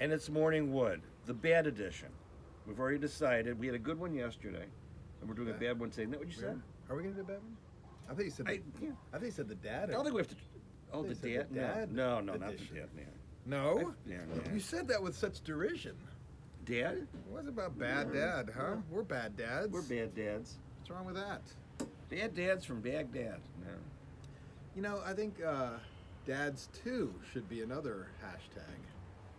And it's morning wood, the bad edition. We've already decided. We had a good one yesterday, and we're doing a bad one today. Isn't that what you said? Are we gonna do a bad one? I think you said. Yeah. I think you said the dad. I don't think we have to. Oh, the They said dad? the dad No, not the edition. dad. Yeah. No. Yeah. You said that with such derision. Dad? It was about bad dad, huh? We're bad dads. We're bad dads. What's wrong with that? Bad dads from Baghdad. No. You know, I think dads too should be another hashtag.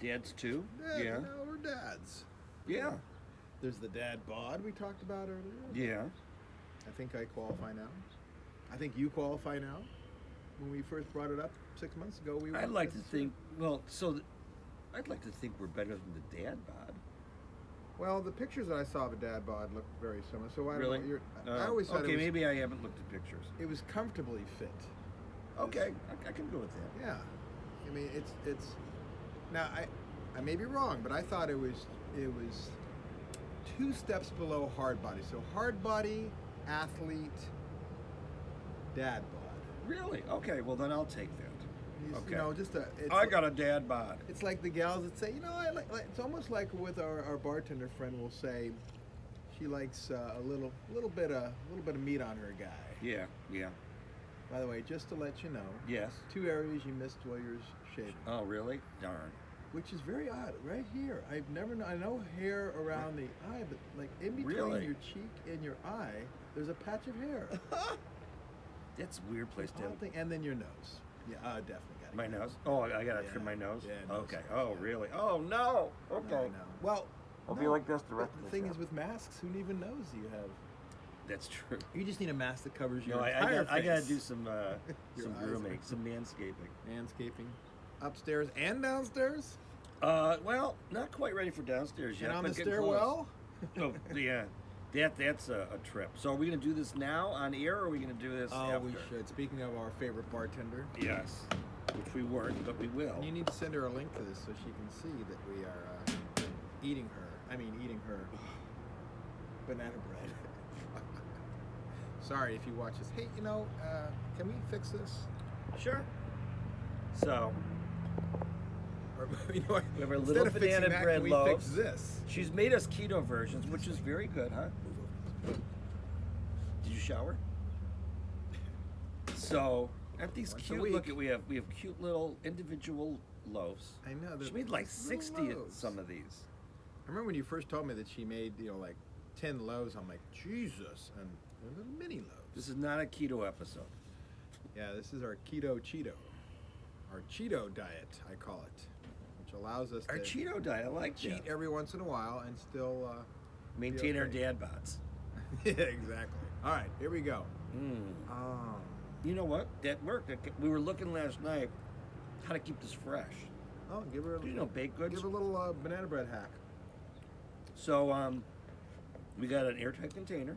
Dads too? Yeah. Yeah. You know, we're dads. Yeah. There's the Dad Bod we talked about earlier. Yeah. I think I qualify now. I think you qualify now. When we first brought it up 6 months ago, we were. I'd like to think. Well, I'd like to think we're better than the Dad Bod. Well, the pictures that I saw of a Dad Bod looked very similar. So I don't Really? know. I always thought okay, it was, maybe I haven't looked at pictures. it was comfortably fit. Okay, I can go with that. Yeah, I mean it's. Now I may be wrong, but I thought it was 2 steps below hard body. So hard body, athlete, Dad Bod. Really? Okay, well then I'll take that. Okay. You know, just a. I got a Dad Bod. It's like the gals that say, you know, I like it's almost like with our bartender friend will say, she likes a little bit of meat on her guy. Yeah. By the way, just to let you know, Yes. 2 areas you missed while you're shaving, Oh, really? Darn. which is very odd. Right here, I've never known. I know hair around the eye, but like in between Really? your cheek and your eye, there's a patch of hair. That's a weird place to Whole have thing, and then your nose. Yeah, definitely got it. my nose. Oh, I gotta Yeah. trim my nose. Yeah, nose. Okay. Oh, really? Oh no. Okay. No. Well, I'll be no, like this the rest but of the the thing show. is, with masks, who even knows you have? That's true. You just need a mask that covers your No, entire I gotta face. do some Your eyes. grooming, some manscaping. Manscaping, upstairs and downstairs, Well, not quite ready for downstairs yet. and on but the getting stairwell. close. Oh, yeah. That's a trip. So are we gonna do this now on air, or are we gonna do this Oh, after? we should. Speaking of our favorite bartender, Yes. Which we weren't, but we will. you need to send her a link to this so she can see that we are eating her banana bread. Sorry if you watch this. Hey, you know, can we fix this? Sure. So Or, you know, we have our instead little of fixing banana that, bread can we loaves. fix this? She's made us keto versions, which is very good, huh? Did you shower? So at these Once a cute week. look at we have cute little individual loaves. I know. She they're made like little 60 of loaves. some of these. I remember when you first told me that she made, you know, like 10 loaves. I'm like, Jesus, and they're little mini loaves. This is not a keto episode. Yeah, this is our keto Cheeto, our Cheeto diet, I call it, which allows us Our to Cheeto diet, I like cheat that. every once in a while and still Maintain our okay. dad bods. Yeah, exactly. All right, here we go. You know what? That worked. We were looking last night how to keep this fresh. Oh, give her Do you know baked goods? give her a little banana bread hack. So we got an airtight container,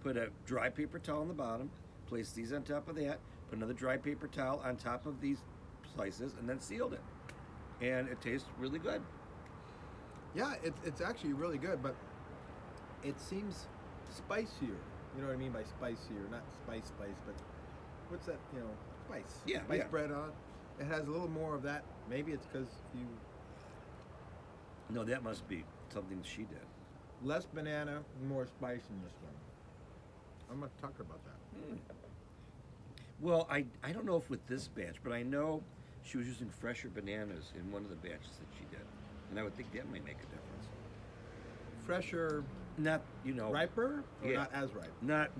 put a dry paper towel on the bottom, place these on top of that, put another dry paper towel on top of these slices, and then sealed it. And it tastes really good. Yeah, it's actually really good, but it seems spicier. You know what I mean by spicier? Not spice, but what's that? You know, spice. Yeah, spice yeah. bread on. It has a little more of that. Maybe it's because you No, that must be something she did. less banana, more spice in this one. I'm gonna talk about that. Well, I don't know if with this batch, but I know she was using fresher bananas in one of the batches that she did. And I would think that might make a difference. Fresher, Not, you know, riper, or Yeah. not as ripe? not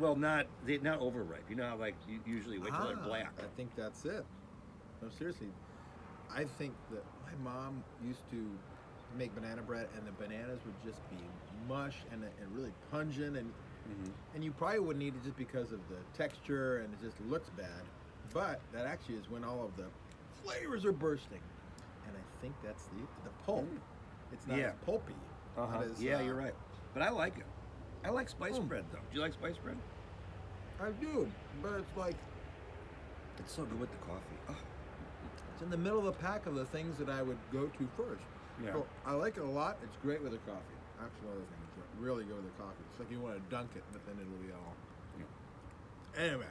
overripe. You know how like you usually wait till they're black. I think that's it. No, seriously, I think that my mom used to make banana bread, and the bananas would just be mush and really pungent, and you probably wouldn't eat it just because of the texture and it just looks bad. But that actually is when all of the flavors are bursting, and I think that's the pulp. It's not Yeah. as pulpy. not as, Yeah, you're right. But I like it. I like spice bread though. Do you like spice bread? I do, but it's like It's so good with the coffee. Oh. it's in the middle of the pack of the things that I would go to first. Yeah. So I like it a lot. It's great with a coffee. Actually, other things that really go with a coffee. It's like you want to dunk it, but then it'll be all. Yeah. Anyway,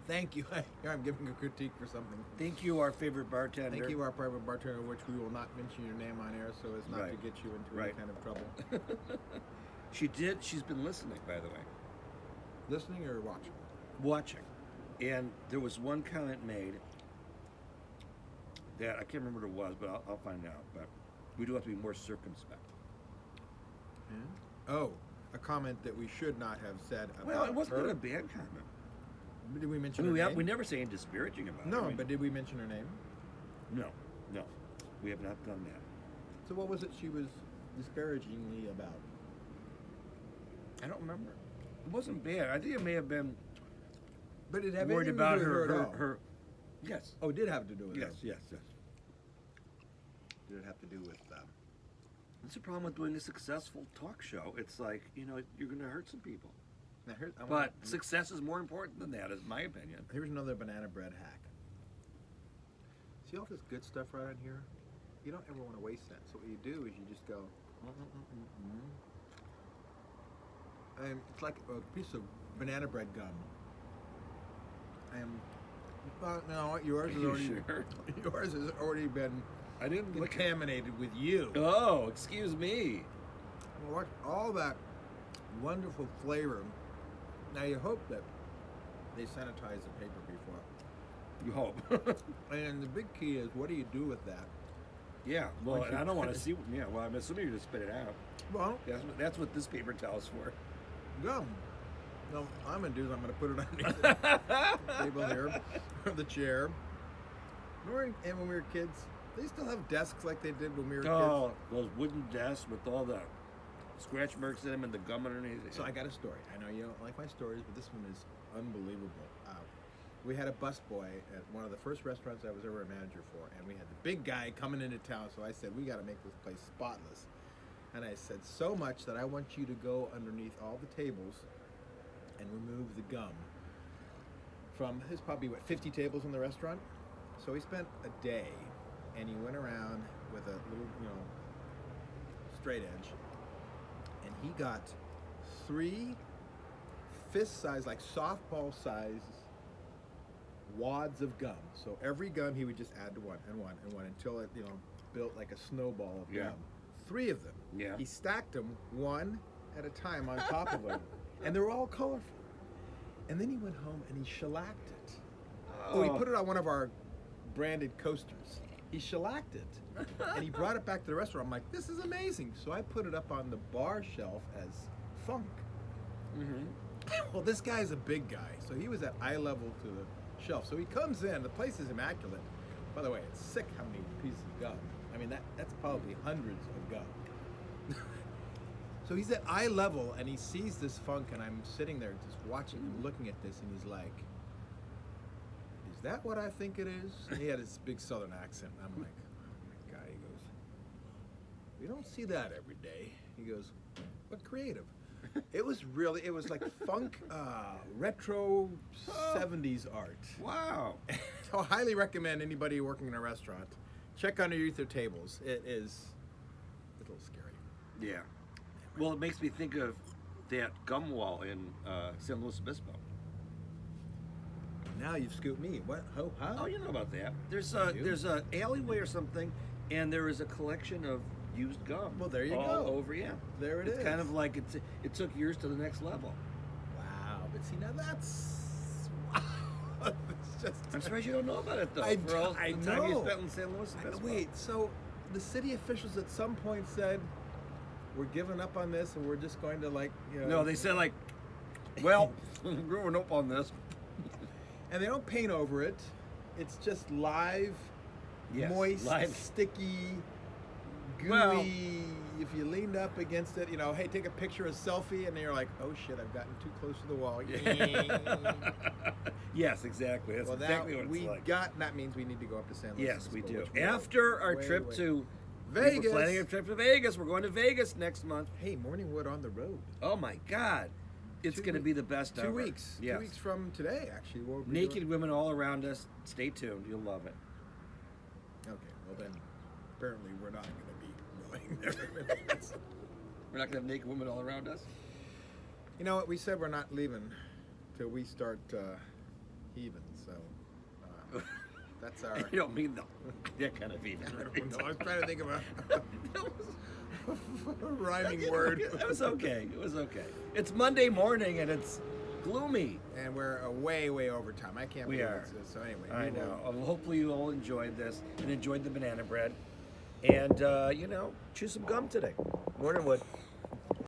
Thank you. Here I'm giving a critique for something. Thank you, our favorite bartender. Thank you, our private bartender, which we will not mention your name on air so as not to get you into any kind of trouble. She's been listening, by the way. Listening or watching? Watching. And there was one comment made that I can't remember what it was, but I'll find out. But we do have to be more circumspect. Yeah. Oh, a comment that we should not have said about Well, it wasn't her. a bad comment. Did we mention I mean, her name? we never say anything disparaging about No, her. I mean, but did we mention her name? No. We have not done that. So what was it she was disparagingly about? I don't remember. It wasn't bad. I think it may have been But it had worried anything to about do with her, at all? her. Yes. Oh, it did have to do with her. Yes. Did it have to do with That's the problem with doing a successful talk show. It's like, you're going to hurt some people. Now But success is more important than that, is my opinion. here's another banana bread hack. See all this good stuff right on here? You don't ever want to waste that. So what you do is you just go. And it's like a piece of banana bread gum. No, yours has already. Sure? Yours has already been I didn't look at. contaminated with you. Oh, excuse me. Watch all that wonderful flavor. Now you hope that they sanitize the paper before. You hope. And the big key is, what do you do with that? Yeah. Well, Once and you I don't want to cut see. Yeah. Well, I'm assuming you're going to spit it out. Well, That's what this paper towel's for. gum. No, I'm gonna do is I'm gonna put it underneath the table here, or the chair. And when we were kids, they still have desks like they did when we were Oh, those wooden desks with all the scratch marks in them and the gum underneath. kids. So I got a story. I know you don't like my stories, but this one is unbelievable. We had a busboy at one of the first restaurants I was ever a manager for, and we had the big guy coming into town. So I said, we got to make this place spotless. And I said, so much that I want you to go underneath all the tables and remove the gum from, there's probably, 50 tables in the restaurant? So he spent a day, and he went around with a little, straight edge, and he got 3 fist-size, like softball-size wads of gum. So every gum he would just add to one and one and one until it, built like a snowball of gum. 3 of them. Yeah. He stacked them one at a time on top of them, and they were all colorful. And then he went home and he shellacked it. Oh, he put it on one of our branded coasters. He shellacked it, and he brought it back to the restaurant. I'm like, this is amazing. So I put it up on the bar shelf as funk. Well, this guy's a big guy, so he was at eye level to the shelf. So he comes in, the place is immaculate. By the way, it's sick how many pieces of gum. I mean, that's probably hundreds of gum. So he's at eye level, and he sees this funk, and I'm sitting there just watching him, looking at this, and he's like, is that what I think it is? And he had this big southern accent. And I'm like, oh my God. He goes, we don't see that every day. He goes, what creative? It was like funk, retro 70s art. Wow. So I highly recommend anybody working in a restaurant, check underneath their tables. It is a little scary. Yeah. Well, it makes me think of that gum wall in San Luis Obispo. Now you've scooped me. What? Huh? Oh, you know about that. There's a alleyway or something, and there is a collection of used gum. Well, there you all go. over, yeah. There It's kind of like it took yours to the next level. Wow. But see, now that's... It's just... I'm surprised you don't know about it, though. I for all I the time you know. spent in San Luis Obispo. Wait, so the city officials at some point said, we're giving up on this and we're just going to No, they said well, we're going up on this. And they don't paint over it. It's just live, Yes, moist, live. sticky, gooey. Well- If you leaned up against it, hey, take a picture, a selfie, and then you're like, oh shit, I've gotten too close to the wall. Yes, exactly. That's Well, exactly now what it's like. that means we need to go up to San Luis. Yes, we Obispo, do. which we After are our way, trip way- to Vegas. We're planning a trip to Vegas. We're going to Vegas next month. Hey, Morningwood on the road. Oh my God. It's 2 going to be the best 2 ever. weeks. Yes. 2 weeks from today, actually. We'll be Naked doing- women all around us. Stay tuned. You'll love it. Okay, well then, apparently we're not going to be going there. We're not going to have naked women all around us? You know what? We said we're not leaving till we start even. So that's our. You don't mean that kind of even. No, I was trying to think of a rhyming word. It was okay. It was okay. It's Monday morning and it's gloomy. And we're way over time. I can't We believe are. it's so anyway. I we will- know. Hopefully you all enjoyed this and enjoyed the banana bread. And, chew some gum today. Morning, Wood.